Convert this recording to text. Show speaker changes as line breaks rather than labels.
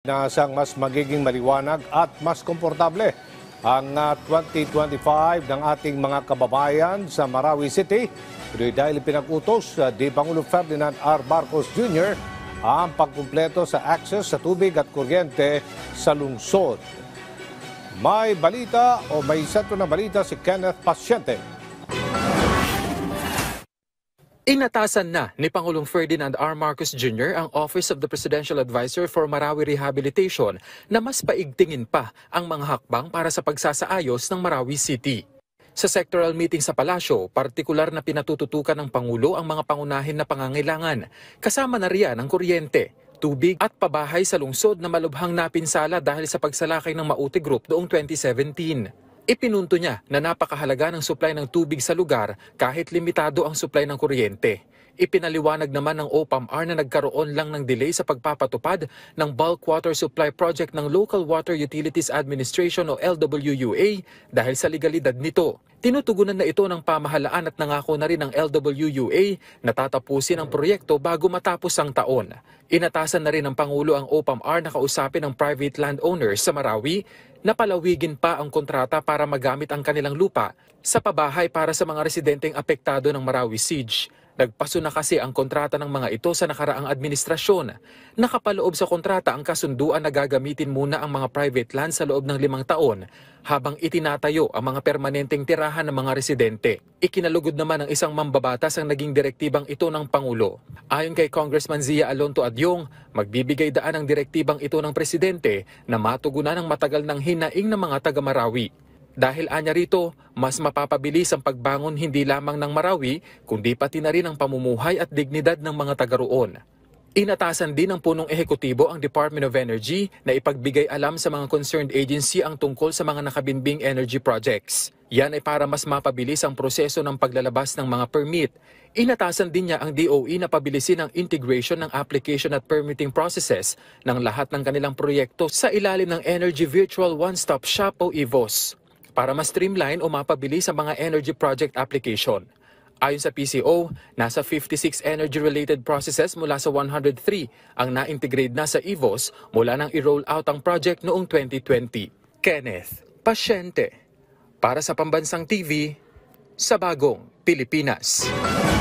Inaasang mas magiging maliwanag at mas komportable ang 2025 ng ating mga kababayan sa Marawi City. Ito dahil pinag-utos di Pangulo Ferdinand R. Marcos Jr. ang pagkumpleto sa access sa tubig at kuryente sa lungsod. May balita o may sentro na balita si Kenneth Pasyente.
Inatasan na ni Pangulong Ferdinand R. Marcos Jr. ang Office of the Presidential Advisor for Marawi Rehabilitation na mas paigtingin pa ang mga hakbang para sa pagsasaayos ng Marawi City. Sa sectoral meeting sa palasyo, partikular na pinatututukan ng Pangulo ang mga pangunahin na pangangailangan, kasama na riyan ang kuryente, tubig at pabahay sa lungsod na malubhang napinsala dahil sa pagsalakay ng Maute Group noong 2017. Ipinunto niya na napakahalaga ng supply ng tubig sa lugar kahit limitado ang supply ng kuryente. Ipinaliwanag naman ng OPAMR na nagkaroon lang ng delay sa pagpapatupad ng bulk water supply project ng Local Water Utilities Administration o LWUA dahil sa legalidad nito. Tinutugunan na ito ng pamahalaan at nangako na rin ng LWUA na tatapusin ang proyekto bago matapos ang taon. Inatasan na rin ng Pangulo ang OPAMR na kausapin ng private landowners sa Marawi na palawigin pa ang kontrata para magamit ang kanilang lupa sa pabahay para sa mga residenteng apektado ng Marawi Siege. Nagpaso na kasi ang kontrata ng mga ito sa nakaraang administrasyon. Nakapaloob sa kontrata ang kasunduan na gagamitin muna ang mga private land sa loob ng 5 taon habang itinatayo ang mga permanenteng tirahan ng mga residente. Ikinalugod naman ng isang mambabatas ang naging direktibang ito ng Pangulo. Ayon kay Congressman Zia Alonto Adyong, magbibigay daan ang direktibang ito ng Presidente na matugunan ng matagal ng hinaing ng mga taga-Marawi. Dahil anya rito, mas mapapabilis ang pagbangon hindi lamang ng Marawi, kundi pati na rin ang pamumuhay at dignidad ng mga taga-roon. Inatasan din ng punong ehekutibo ang Department of Energy na ipagbigay alam sa mga concerned agency ang tungkol sa mga nakabinbing energy projects. Yan ay para mas mapabilis ang proseso ng paglalabas ng mga permit. Inatasan din niya ang DOE na pabilisin ang integration ng application at permitting processes ng lahat ng kanilang proyekto sa ilalim ng Energy Virtual One-Stop Shop o EVOS, para mas streamline o mapabilis ang mga energy project application. Ayon sa PCO, nasa 56 energy-related processes mula sa 103 ang na-integrate na sa EVOS mula nang i-roll out ang project noong 2020. Kenneth Pasyente, para sa Pambansang TV, sa Bagong Pilipinas.